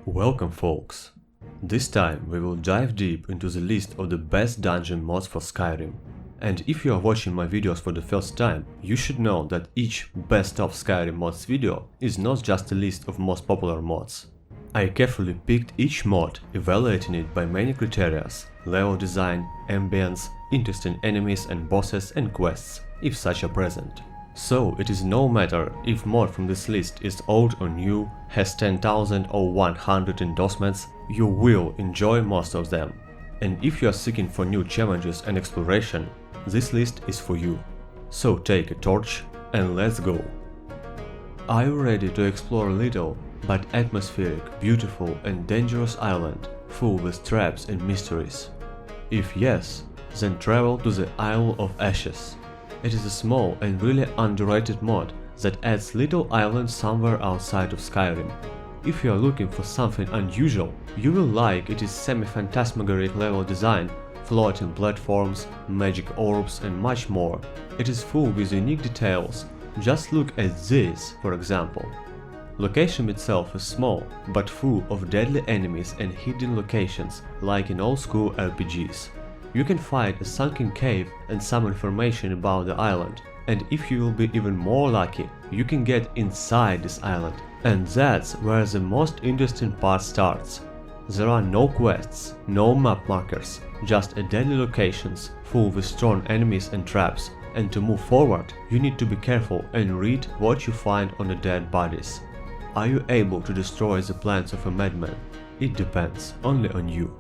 Welcome folks! This time we will dive deep into the list of the best dungeon mods for Skyrim. And if you are watching my videos for the first time, you should know that each Best of Skyrim mods video is not just a list of most popular mods. I carefully picked each mod, evaluating it by many criteria: level design, ambience, interesting enemies and bosses and quests, if such are present. So it is no matter if mod from this list is old or new, has 10,000 or 100 endorsements, you will enjoy most of them. And if you are seeking for new challenges and exploration, this list is for you. So take a torch and let's go! Are you ready to explore a little but atmospheric, beautiful and dangerous island full with traps and mysteries? If yes, then travel to the Isle of Ashes. It is a small and really underrated mod that adds little island somewhere outside of Skyrim. If you are looking for something unusual, you will like its semi-phantasmagoric level design, floating platforms, magic orbs and much more. It is full with unique details. Just look at this, for example. Location itself is small, but full of deadly enemies and hidden locations, like in old-school RPGs. You can find a sunken cave and some information about the island, and if you will be even more lucky, you can get inside this island. And that's where the most interesting part starts. There are no quests, no map markers, just deadly locations full with strong enemies and traps, and to move forward, you need to be careful and read what you find on the dead bodies. Are you able to destroy the plans of a madman? It depends only on you.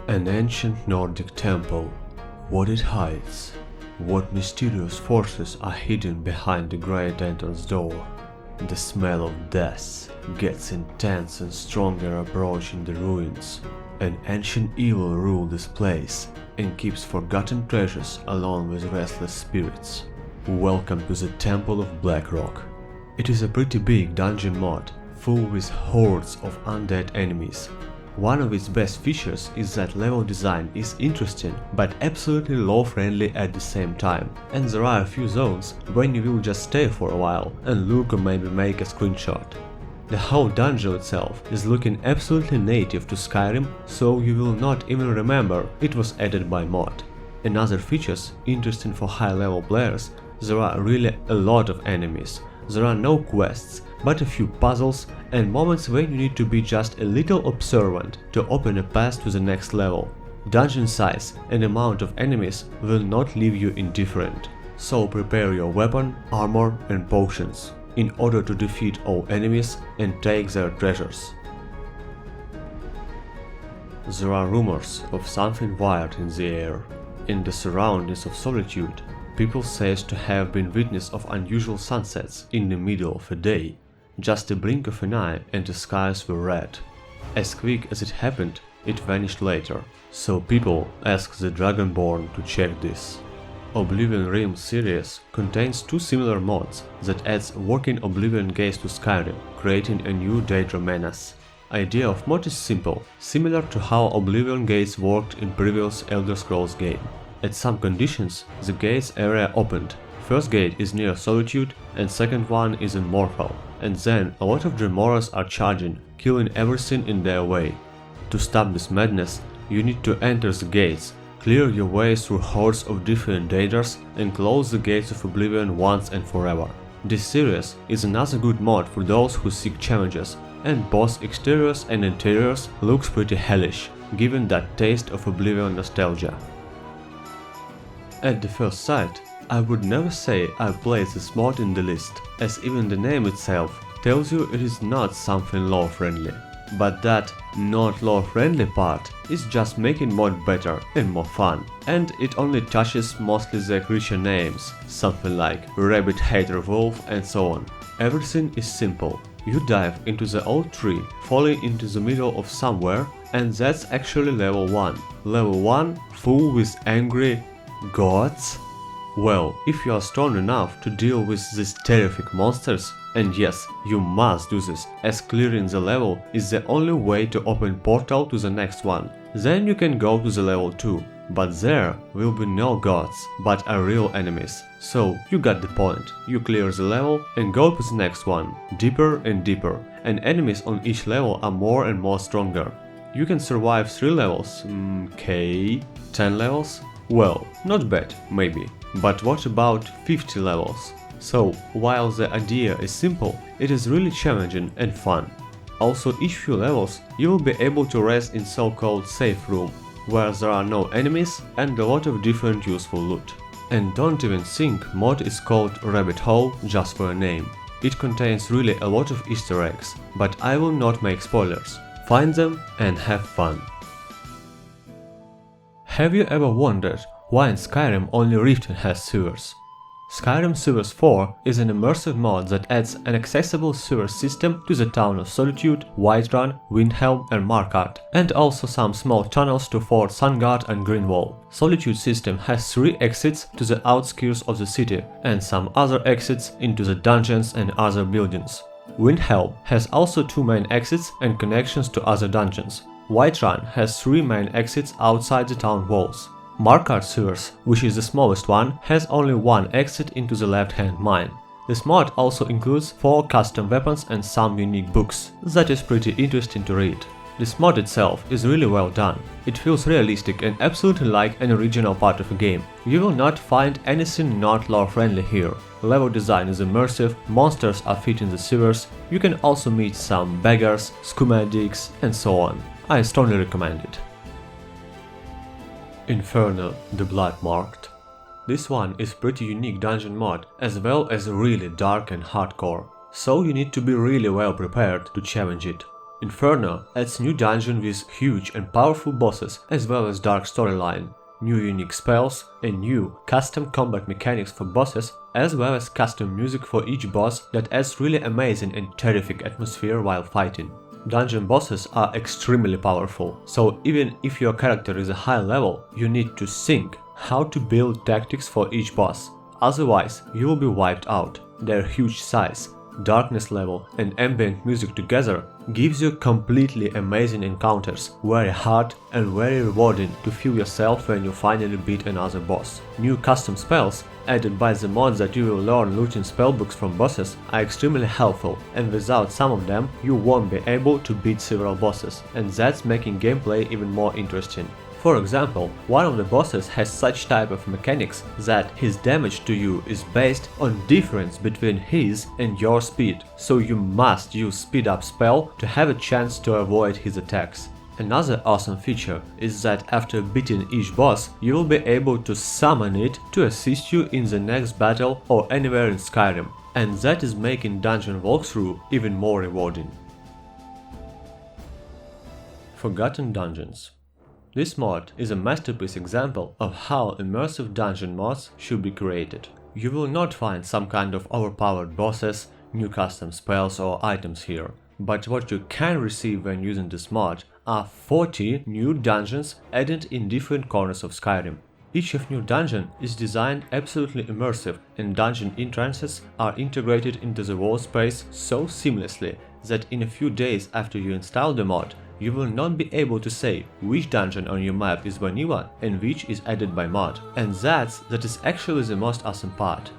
An ancient Nordic temple. What it hides? What mysterious forces are hidden behind the great entrance door? The smell of death gets intense and stronger approaching the ruins. An ancient evil ruled this place and keeps forgotten treasures along with restless spirits. Welcome to the Temple of Blackrock. It is a pretty big dungeon mod, full with hordes of undead enemies. One of its best features is that level design is interesting but absolutely lore-friendly at the same time, and there are a few zones when you will just stay for a while and look or maybe make a screenshot. The whole dungeon itself is looking absolutely native to Skyrim, so you will not even remember it was added by mod. Another features interesting for high-level players: there are really a lot of enemies. There are no quests, but a few puzzles and moments when you need to be just a little observant to open a path to the next level. Dungeon size and amount of enemies will not leave you indifferent, so prepare your weapon, armor and potions in order to defeat all enemies and take their treasures. There are rumors of something wild in the air. In the surroundings of Solitude, people say to have been witness of unusual sunsets in the middle of a day. Just a blink of an eye and the skies were red. As quick as it happened, it vanished later, so people ask the Dragonborn to check this. Oblivion Realm series contains two similar mods that adds working Oblivion gates to Skyrim, creating a new Daedra menace. Idea of mod is simple, similar to how Oblivion gates worked in previous Elder Scrolls game. At some conditions, the gates area opened. First gate is near Solitude and second one is in Morphal, and then a lot of Dremoras are charging, killing everything in their way. To stop this madness, you need to enter the gates, clear your way through hordes of different Daedras and close the gates of Oblivion once and forever. This series is another good mod for those who seek challenges, and both exteriors and interiors looks pretty hellish, given that taste of Oblivion nostalgia. At the first sight, I would never say I played this mod in the list, as even the name itself tells you it is not something lore-friendly. But that not lore-friendly part is just making mod better and more fun, and it only touches mostly the creature names, something like Rabbit Hater Wolf and so on. Everything is simple. You dive into the old tree, falling into the middle of somewhere, and that's actually level 1. Level 1 full with angry gods? Well, if you are strong enough to deal with these terrific monsters, and yes, you must do this, as clearing the level is the only way to open portal to the next one, then you can go to the level 2. but there will be no gods, but are real enemies. So you got the point, you clear the level and go to the next one, deeper and deeper, and enemies on each level are more and more stronger. You can survive 3 levels, 10 levels? Well, not bad, maybe, but what about 50 levels? So, while the idea is simple, it is really challenging and fun. Also, each few levels you will be able to rest in so-called safe room, where there are no enemies and a lot of different useful loot. And don't even think mod is called Rabbit Hole just for a name. It contains really a lot of Easter eggs, but I will not make spoilers. Find them and have fun. Have you ever wondered why in Skyrim only Riften has sewers? Skyrim Sewers 4 is an immersive mod that adds an accessible sewer system to the town of Solitude, Whiterun, Windhelm and Markarth, and also some small tunnels to Fort Sungard and Greenwall. Solitude system has 3 exits to the outskirts of the city and some other exits into the dungeons and other buildings. Windhelm has also 2 main exits and connections to other dungeons. Whiterun has 3 main exits outside the town walls. Markarth Sewers, which is the smallest one, has only 1 exit into the left-hand mine. This mod also includes 4 custom weapons and some unique books. That is pretty interesting to read. This mod itself is really well done. It feels realistic and absolutely like an original part of a game. You will not find anything not lore-friendly here. Level design is immersive, monsters are fit in the sewers, you can also meet some beggars, scumaddicts and so on. I strongly recommend it. Inferno, the Blood-Marked. This one is pretty unique dungeon mod as well as really dark and hardcore, so you need to be really well prepared to challenge it. Inferno adds new dungeon with huge and powerful bosses as well as dark storyline, new unique spells and new custom combat mechanics for bosses as well as custom music for each boss that adds really amazing and terrific atmosphere while fighting. Dungeon bosses are extremely powerful, so even if your character is a high level, you need to think how to build tactics for each boss, otherwise you will be wiped out. Their huge size, darkness level and ambient music together gives you completely amazing encounters, very hard and very rewarding to feel yourself when you finally beat another boss. New custom spells added by the mods that you will learn looting spellbooks from bosses are extremely helpful, and without some of them you won't be able to beat several bosses, and that's making gameplay even more interesting. For example, one of the bosses has such type of mechanics that his damage to you is based on difference between his and your speed, so you must use speed up spell to have a chance to avoid his attacks. Another awesome feature is that after beating each boss, you will be able to summon it to assist you in the next battle or anywhere in Skyrim, and that is making dungeon walkthrough even more rewarding. Forgotten Dungeons. This mod is a masterpiece example of how immersive dungeon mods should be created. You will not find some kind of overpowered bosses, new custom spells or items here, but what you can receive when using this mod are 40 new dungeons added in different corners of Skyrim. Each of new dungeon is designed absolutely immersive, and dungeon entrances are integrated into the wall space so seamlessly that in a few days after you install the mod, you will not be able to say which dungeon on your map is vanilla and which is added by mod. And that is actually the most awesome part.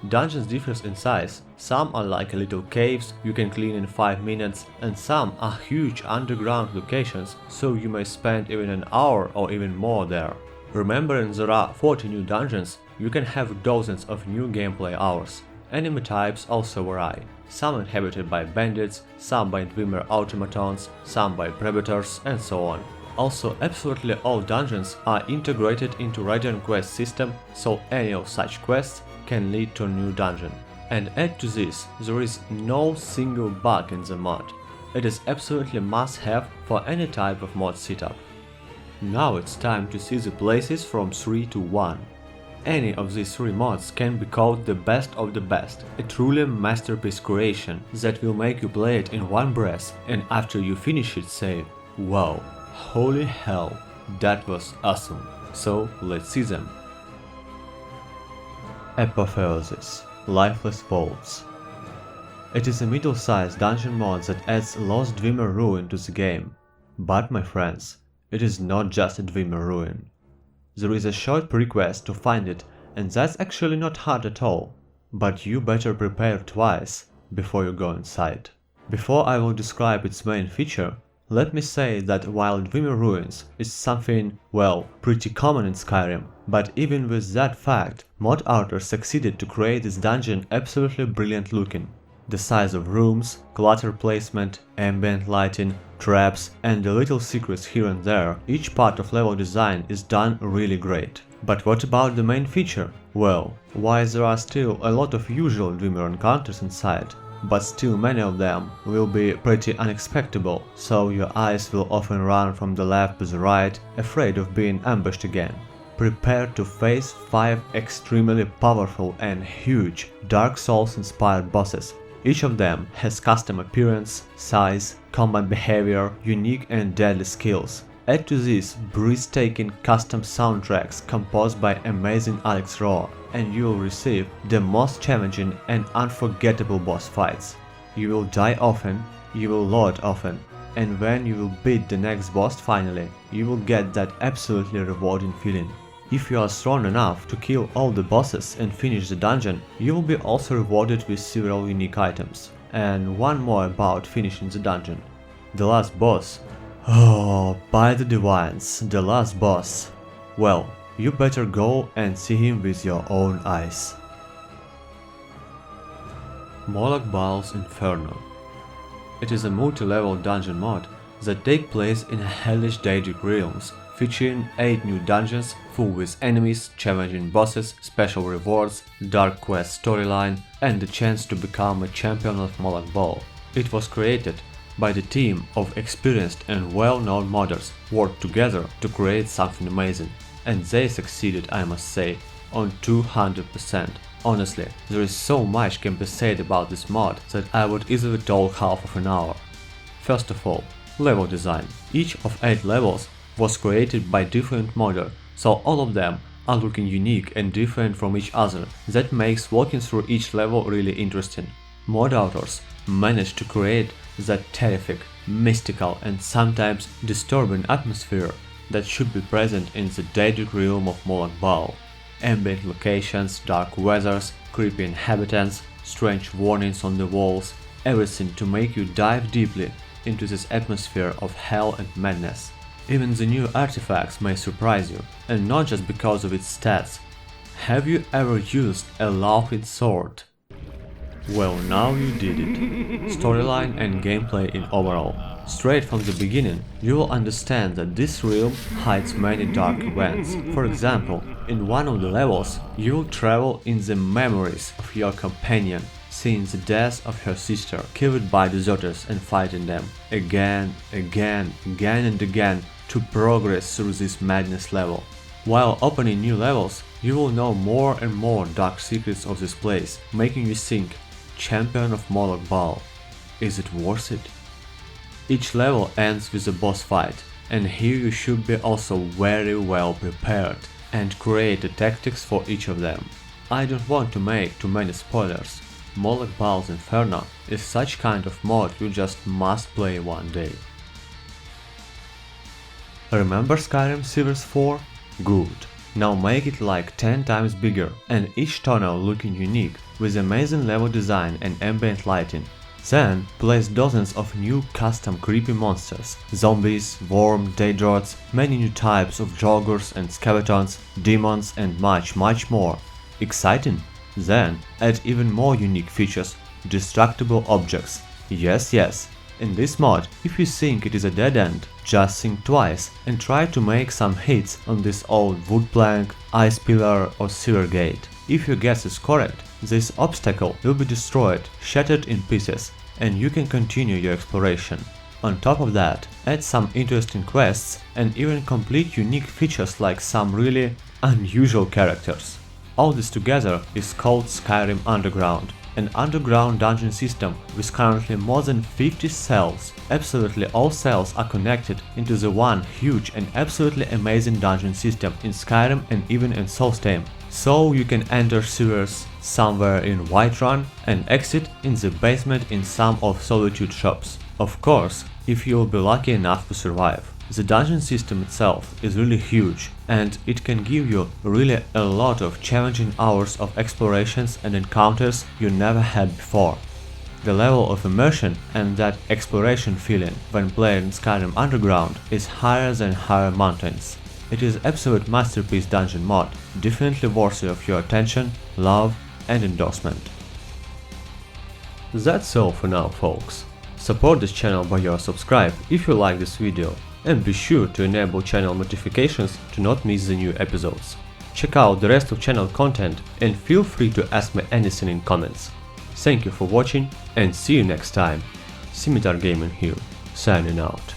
Dungeons differ in size, some are like little caves you can clean in 5 minutes, and some are huge underground locations, so you may spend even an hour or even more there. Remembering there are 40 new dungeons, you can have dozens of new gameplay hours. Enemy types also vary, some inhabited by bandits, some by Dwemer automatons, some by predators and so on. Also, absolutely all dungeons are integrated into Radiant quest system, so any of such quests can lead to a new dungeon. And add to this, there is no single bug in the mod. It is absolutely must-have for any type of mod setup. Now it's time to see the places from 3 to 1. Any of these 3 mods can be called the best of the best, a truly masterpiece creation that will make you play it in one breath and after you finish it say, wow, holy hell, that was awesome. So let's see them. Apotheosis, Lifeless Vaults. It is a middle-sized dungeon mod that adds Lost Dwemer ruin to the game. But my friends, it is not just a Dwemer ruin. There is a short prequest to find it, and that's actually not hard at all. But you better prepare twice before you go inside. Before I will describe its main feature, let me say that while Dwemer Ruins is something, well, pretty common in Skyrim, but even with that fact, mod authors succeeded to create this dungeon absolutely brilliant looking. The size of rooms, clutter placement, ambient lighting, traps and the little secrets here and there, each part of level design is done really great. But what about the main feature? Well, while there are still a lot of usual Dwemer encounters inside, but still many of them will be pretty unexpected, so your eyes will often run from the left to the right, afraid of being ambushed again. Prepare to face 5 extremely powerful and huge Dark Souls-inspired bosses. Each of them has custom appearance, size, combat behavior, unique and deadly skills. Add to this breathtaking custom soundtracks composed by amazing Alex Rohr, and you will receive the most challenging and unforgettable boss fights. You will die often, you will load often, and when you will beat the next boss finally, you will get that absolutely rewarding feeling. If you are strong enough to kill all the bosses and finish the dungeon, you will be also rewarded with several unique items. And one more about finishing the dungeon. The last boss. Oh, by the divines, the last boss. Well, you better go and see him with your own eyes. Molag Baal's Inferno. It is a multi-level dungeon mod that takes place in hellish Daedric realms, featuring 8 new dungeons full with enemies, challenging bosses, special rewards, dark quest storyline, and the chance to become a champion of Molag Baal. It was created by the team of experienced and well-known modders worked together to create something amazing. And they succeeded, I must say, on 200%. Honestly, there is so much can be said about this mod that I would easily talk half of an hour. First of all, level design. Each of 8 levels was created by different modders, so all of them are looking unique and different from each other. That makes walking through each level really interesting. Mod authors managed to create that terrific, mystical and sometimes disturbing atmosphere that should be present in the Daedric realm of Molag Baal. Ambient locations, dark weathers, creepy inhabitants, strange warnings on the walls, everything to make you dive deeply into this atmosphere of hell and madness. Even the new artifacts may surprise you, and not just because of its stats. Have you ever used a laughing sword? Well, now you did it. Storyline and gameplay in overall. Straight from the beginning, you will understand that this realm hides many dark events. For example, in one of the levels, you will travel in the memories of your companion, seeing the death of her sister, killed by deserters and fighting them again and again to progress through this madness level. While opening new levels, you will know more and more dark secrets of this place, making you think, champion of Molag Baal, is it worth it? Each level ends with a boss fight, and here you should be also very well prepared and create the tactics for each of them. I don't want to make too many spoilers. Molag Baal's Inferno is such kind of mod you just must play one day. Remember Skyrim Sewers 4? Good. Now make it like 10 times bigger and each tunnel looking unique with amazing level design and ambient lighting. Then place dozens of new custom creepy monsters, zombies, worm, daedrots, many new types of joggers and skeletons, demons and much more. Exciting? Then add even more unique features, destructible objects. Yes, in this mod, if you think it is a dead end, just think twice and try to make some hits on this old wood plank, ice pillar or sewer gate. If your guess is correct, this obstacle will be destroyed, shattered in pieces, and you can continue your exploration. On top of that, add some interesting quests and even complete unique features like some really unusual characters. All this together is called Skyrim Underground, an underground dungeon system with currently more than 50 cells. Absolutely all cells are connected into the one huge and absolutely amazing dungeon system in Skyrim and even in Solstheim. So you can enter sewers somewhere in Whiterun and exit in the basement in some of Solitude shops. Of course, if you will be lucky enough to survive. The dungeon system itself is really huge, and it can give you really a lot of challenging hours of explorations and encounters you never had before. The level of immersion and that exploration feeling when playing Skyrim Underground is higher than higher mountains. It is absolute masterpiece dungeon mod, definitely worthy of your attention, love and endorsement. That's all for now, folks. Support this channel by your subscribe if you like this video, and be sure to enable channel notifications to not miss the new episodes. Check out the rest of channel content and feel free to ask me anything in comments. Thank you for watching and see you next time. Scimitar Gaming here, signing out.